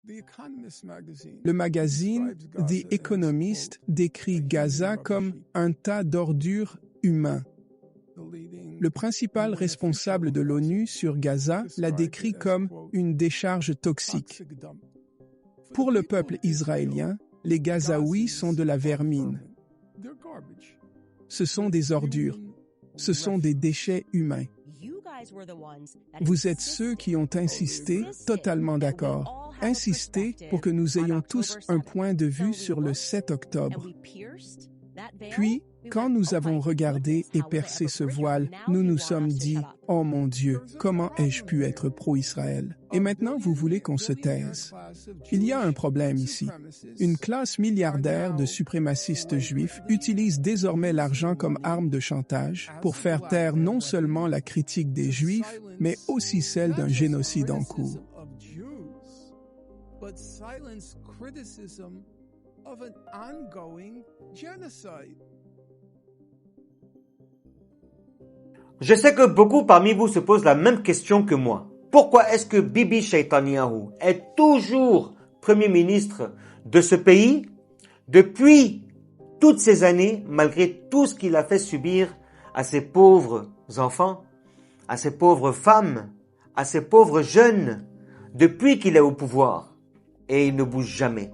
Le magazine The Economist décrit Gaza comme un tas d'ordures humains. Le principal responsable de l'ONU sur Gaza l'a décrit comme une décharge toxique. Pour le peuple israélien, les Gazaouis sont de la vermine. Ce sont des ordures. Ce sont des déchets humains. Vous êtes ceux qui ont insisté, totalement d'accord, insisté pour que nous ayons tous un point de vue sur le 7 octobre. Puis, quand nous avons regardé et percé ce voile, nous nous sommes dit « Oh mon Dieu, comment ai-je pu être pro-Israël ?» Et maintenant, vous voulez qu'on se taise. Il y a un problème ici. Une classe milliardaire de suprémacistes juifs utilise désormais l'argent comme arme de chantage pour faire taire non seulement la critique des Juifs, mais aussi celle d'un génocide en cours. Je sais que beaucoup parmi vous se posent la même question que moi. Pourquoi est-ce que Bibi Netanyahu est toujours Premier ministre de ce pays depuis toutes ces années, malgré tout ce qu'il a fait subir à ces pauvres enfants, à ces pauvres femmes, à ces pauvres jeunes, depuis qu'il est au pouvoir, et il ne bouge jamais.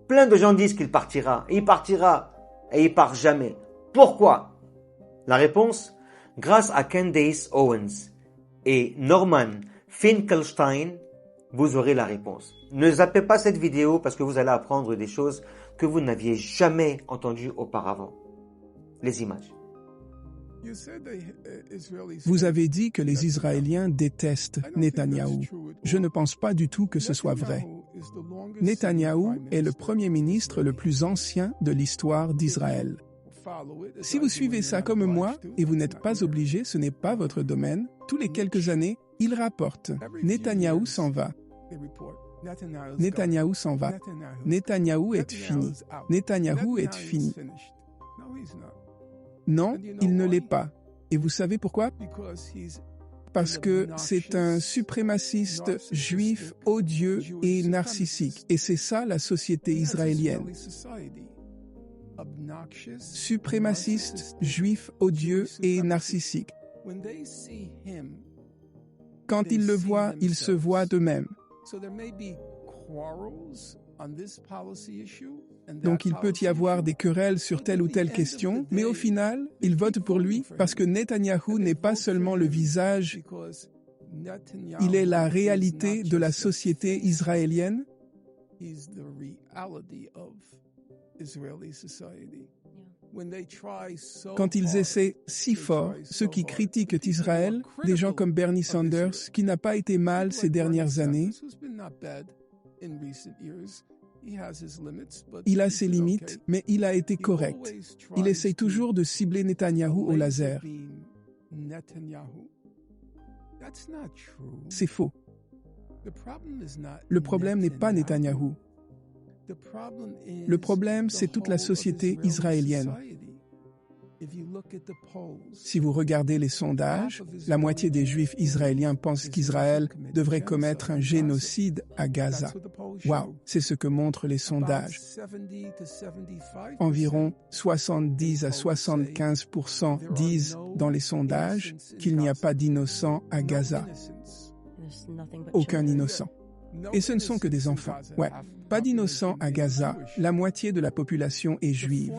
Plein de gens disent qu'il partira, et il partira, et il part jamais. Pourquoi? La réponse, grâce à Candace Owens et Norman Finkelstein, vous aurez la réponse. Ne zappez pas cette vidéo parce que vous allez apprendre des choses que vous n'aviez jamais entendues auparavant. Les images. Vous avez dit que les Israéliens détestent Netanyahou. Je ne pense pas du tout que ce soit vrai. Netanyahou est le premier ministre le plus ancien de l'histoire d'Israël. Si vous suivez ça comme moi, et vous n'êtes pas obligé, ce n'est pas votre domaine, tous les quelques années, il rapporte. Netanyahou s'en va. Netanyahou s'en va. Netanyahou est fini. Netanyahou est fini. Non, il ne l'est pas. Et vous savez pourquoi? Parce que c'est un suprémaciste juif odieux et narcissique. Et c'est ça la société israélienne. Suprémaciste, juif, odieux et narcissique. Quand ils le voient, ils se voient d'eux-mêmes. Donc il peut y avoir des querelles sur telle ou telle question, mais au final, ils votent pour lui parce que Netanyahou n'est pas seulement le visage, il est la réalité de la société israélienne. Quand ils essaient si fort, ceux qui critiquent Israël, des gens comme Bernie Sanders, qui n'a pas été mal ces dernières années, il a ses limites, mais il a été correct. Il essaie toujours de cibler Netanyahou au laser. C'est faux. Le problème n'est pas Netanyahou. Le problème, c'est toute la société israélienne. Si vous regardez les sondages, la moitié des Juifs israéliens pensent qu'Israël devrait commettre un génocide à Gaza. Waouh, c'est ce que montrent les sondages. Environ 70 à 75% disent dans les sondages qu'il n'y a pas d'innocents à Gaza. Aucun innocent. Et ce ne sont que des enfants. Ouais, pas d'innocents à Gaza. La moitié de la population est juive.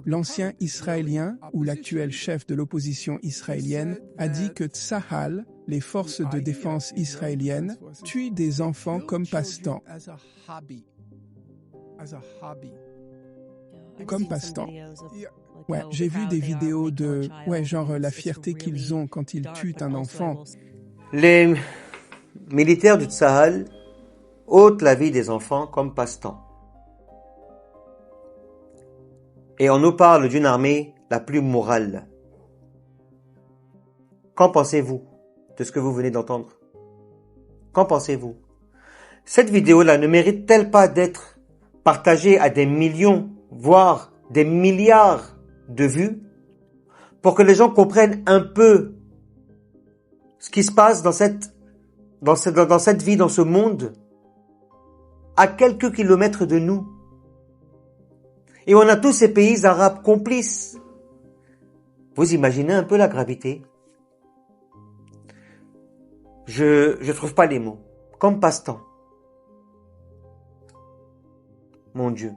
L'ancien Israélien, ou l'actuel chef de l'opposition israélienne, a dit que Tsahal, les forces de défense israéliennes, tuent des enfants comme passe-temps. Comme passe-temps. Ouais, j'ai vu des vidéos de... genre la fierté qu'ils ont quand ils tuent un enfant. Les militaires du Tsahal ôtent la vie des enfants comme passe-temps. Et on nous parle d'une armée la plus morale. Qu'en pensez-vous de ce que vous venez d'entendre? Qu'en pensez-vous? Cette vidéo-là ne mérite-t-elle pas d'être partagée à des millions, voire des milliards de vues, pour que les gens comprennent un peu ce qui se passe dans dans cette vie, dans ce monde, à quelques kilomètres de nous. Et on a tous ces pays arabes complices. Vous imaginez un peu la gravité? Je trouve pas les mots. Comme passe-temps. Mon Dieu.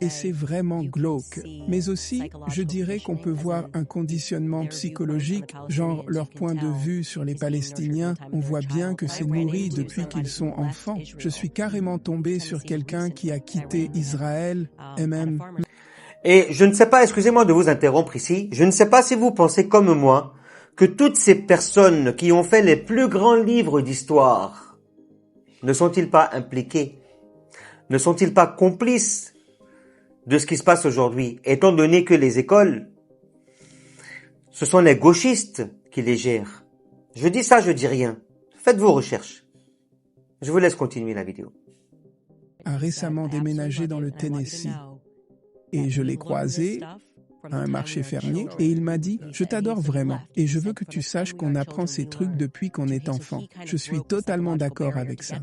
Et c'est vraiment glauque. Mais aussi, je dirais qu'on peut voir un conditionnement psychologique, genre leur point de vue sur les Palestiniens. On voit bien que c'est nourri depuis qu'ils sont enfants. Je suis carrément tombé sur quelqu'un qui a quitté Israël, et même... Et je ne sais pas, excusez-moi de vous interrompre ici, je ne sais pas si vous pensez comme moi que toutes ces personnes qui ont fait les plus grands livres d'histoire ne sont-ils pas impliqués? Ne sont-ils pas complices de ce qui se passe aujourd'hui, étant donné que les écoles, ce sont les gauchistes qui les gèrent? Je dis ça, je dis rien. Faites vos recherches. Je vous laisse continuer la vidéo. A récemment déménagé dans le Tennessee. Et je l'ai croisé à un marché fermier et il m'a dit « Je t'adore vraiment et je veux que tu saches qu'on apprend ces trucs depuis qu'on est enfant. Je suis totalement d'accord avec ça. »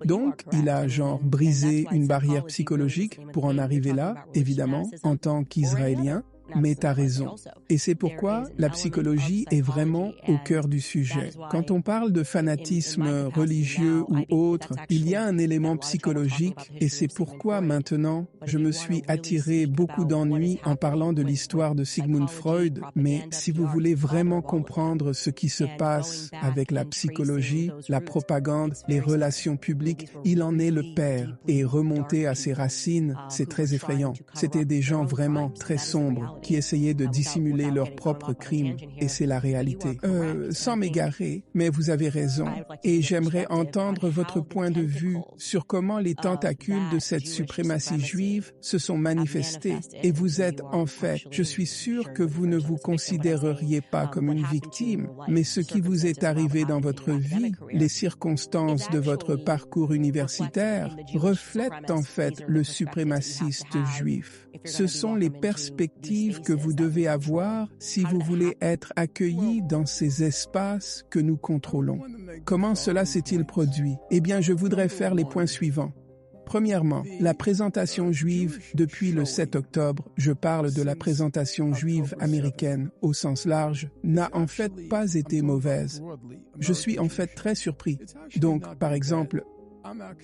Donc, il a genre brisé une barrière psychologique pour en arriver là, évidemment, en tant qu'Israélien. Mais t'as raison. Et c'est pourquoi la psychologie est vraiment au cœur du sujet. Quand on parle de fanatisme religieux ou autre, il y a un élément psychologique et c'est pourquoi maintenant, je me suis attiré beaucoup d'ennuis en parlant de l'histoire de Sigmund Freud. Mais si vous voulez vraiment comprendre ce qui se passe avec la psychologie, la propagande, les relations publiques, il en est le père. Et remonter à ses racines, c'est très effrayant. C'était des gens vraiment très sombres qui essayaient de dissimuler leurs propres crimes, et c'est la réalité. Sans m'égarer, mais vous avez raison, et j'aimerais entendre votre point de vue sur comment les tentacules de cette suprématie juive se sont manifestés, et vous êtes en fait, je suis sûr que vous ne vous considéreriez pas comme une victime, mais ce qui vous est arrivé dans votre vie, les circonstances de votre parcours universitaire, reflètent en fait le suprémaciste juif. Ce sont les perspectives que vous devez avoir si vous voulez être accueilli dans ces espaces que nous contrôlons. Comment cela s'est-il produit? Eh bien, je voudrais faire les points suivants. Premièrement, la présentation juive depuis le 7 octobre, je parle de la présentation juive américaine au sens large, n'a en fait pas été mauvaise. Je suis en fait très surpris. Donc, par exemple,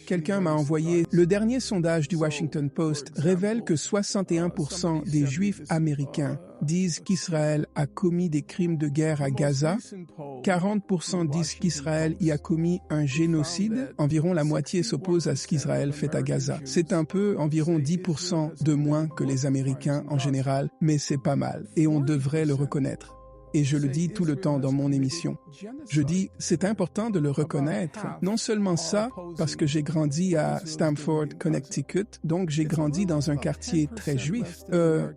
quelqu'un m'a envoyé, le dernier sondage du Washington Post révèle que 61% des Juifs américains disent qu'Israël a commis des crimes de guerre à Gaza, 40% disent qu'Israël y a commis un génocide, environ la moitié s'oppose à ce qu'Israël fait à Gaza. C'est un peu environ 10% de moins que les Américains en général, mais c'est pas mal, et on devrait le reconnaître. Et je le dis tout le temps dans mon émission. Je dis, c'est important de le reconnaître. Non seulement ça, parce que j'ai grandi à Stamford, Connecticut, donc j'ai grandi dans un quartier très juif.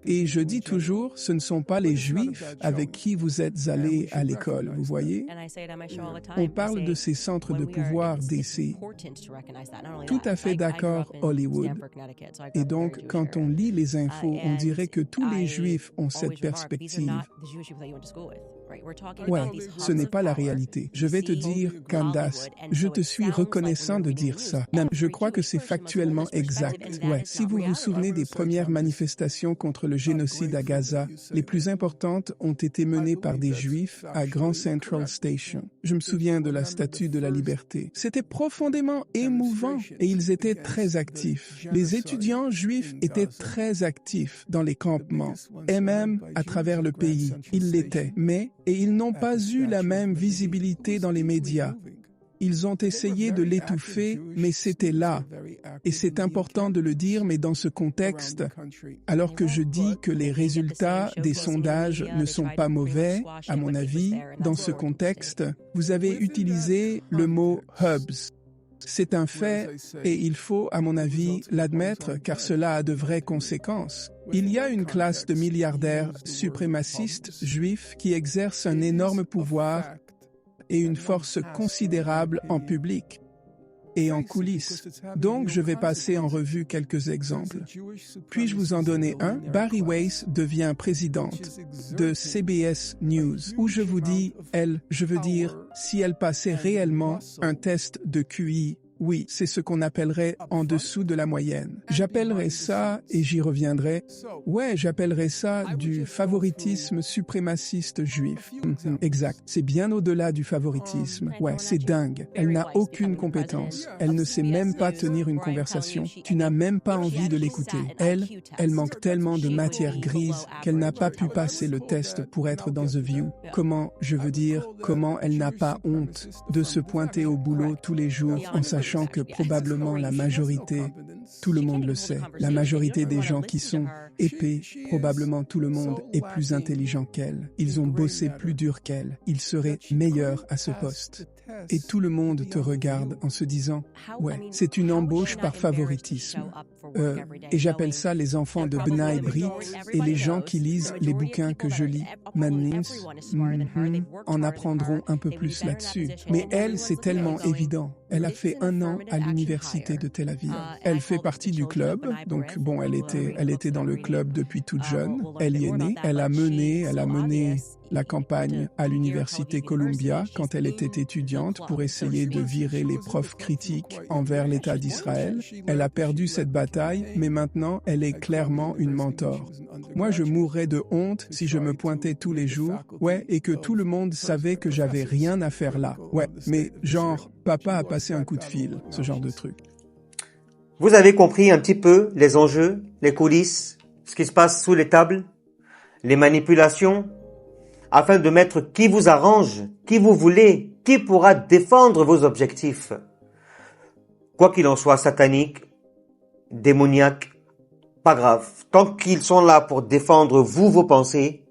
Et je dis toujours, ce ne sont pas les Juifs avec qui vous êtes allés à l'école, vous voyez? On parle de ces centres de pouvoir DC. Tout à fait d'accord, Hollywood. Et donc, quand on lit les infos, on dirait que tous les Juifs ont cette perspective. Ouais, ce n'est pas la réalité. Je vais te dire, Candace, je te suis reconnaissant de dire ça. Même, je crois que c'est factuellement exact. Ouais, si vous vous souvenez des premières manifestations contre le génocide à Gaza, les plus importantes ont été menées par des Juifs à Grand Central Station. Je me souviens de la Statue de la Liberté. C'était profondément émouvant et ils étaient très actifs. Les étudiants juifs étaient très actifs dans les campements et même à travers le pays. Ils l'étaient, et ils n'ont pas eu la même visibilité dans les médias. Ils ont essayé de l'étouffer, mais c'était là. Et c'est important de le dire, mais dans ce contexte, alors que je dis que les résultats des sondages ne sont pas mauvais, à mon avis, dans ce contexte, vous avez utilisé le mot « hubs ». C'est un fait et il faut, à mon avis, l'admettre car cela a de vraies conséquences. Il y a une classe de milliardaires suprémacistes juifs qui exercent un énorme pouvoir et une force considérable en public. et en coulisses. Donc, je vais passer en revue quelques exemples. Puis-je vous en donner un? Bari Weiss devient présidente de CBS News, où je vous dis, je veux dire, si elle passait réellement un test de QI. Oui, c'est ce qu'on appellerait en dessous de la moyenne. J'appellerais ça, et j'y reviendrai, j'appellerais ça du favoritisme suprémaciste juif. Exact. C'est bien au-delà du favoritisme. C'est dingue. Elle n'a aucune compétence. Elle ne sait même pas tenir une conversation. Tu n'as même pas envie de l'écouter. Elle manque tellement de matière grise qu'elle n'a pas pu passer le test pour être dans The View. Comment elle n'a pas honte de se pointer au boulot tous les jours en sachant que probablement la majorité, tout le monde le sait, la majorité des gens qui sont épais, probablement tout le monde est plus intelligent qu'elle. Ils ont bossé plus dur qu'elle. Ils seraient meilleurs à ce poste. Et tout le monde te regarde en se disant, c'est une embauche par favoritisme. Et j'appelle ça les enfants de B'nai Brit et les gens qui lisent les bouquins que je lis. Manlins en apprendront un peu plus là-dessus. Mais elle, c'est tellement évident. Elle a fait 1 an à l'université de Tel Aviv. Elle fait partie du club, donc elle était dans le club depuis toute jeune. Elle y est née. Elle a mené la campagne à l'université Columbia quand elle était étudiante pour essayer de virer les profs critiques envers l'État d'Israël. Elle a perdu cette bataille, mais maintenant elle est clairement une mentor. Moi, je mourrais de honte si je me pointais tous les jours, et que tout le monde savait que j'avais rien à faire là. Mais genre, papa a passé un coup de fil, ce genre de truc. Vous avez compris un petit peu les enjeux, les coulisses, ce qui se passe sous les tables, les manipulations, afin de mettre qui vous arrange, qui vous voulez, qui pourra défendre vos objectifs. Quoi qu'il en soit, satanique, démoniaque, pas grave. Tant qu'ils sont là pour défendre vous, vos pensées,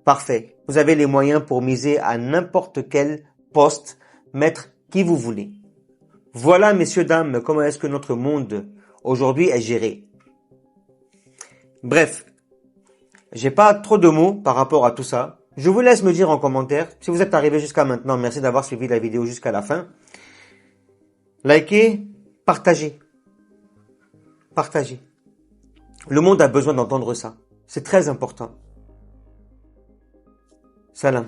parfait. Vous avez les moyens pour miser à n'importe quel poste, mettre qui vous voulez. Voilà, messieurs, dames, comment est-ce que notre monde aujourd'hui est géré. Bref, j'ai pas trop de mots par rapport à tout ça. Je vous laisse me dire en commentaire. Si vous êtes arrivé jusqu'à maintenant, merci d'avoir suivi la vidéo jusqu'à la fin. Likez, partagez. Partagez. Le monde a besoin d'entendre ça. C'est très important. Salam.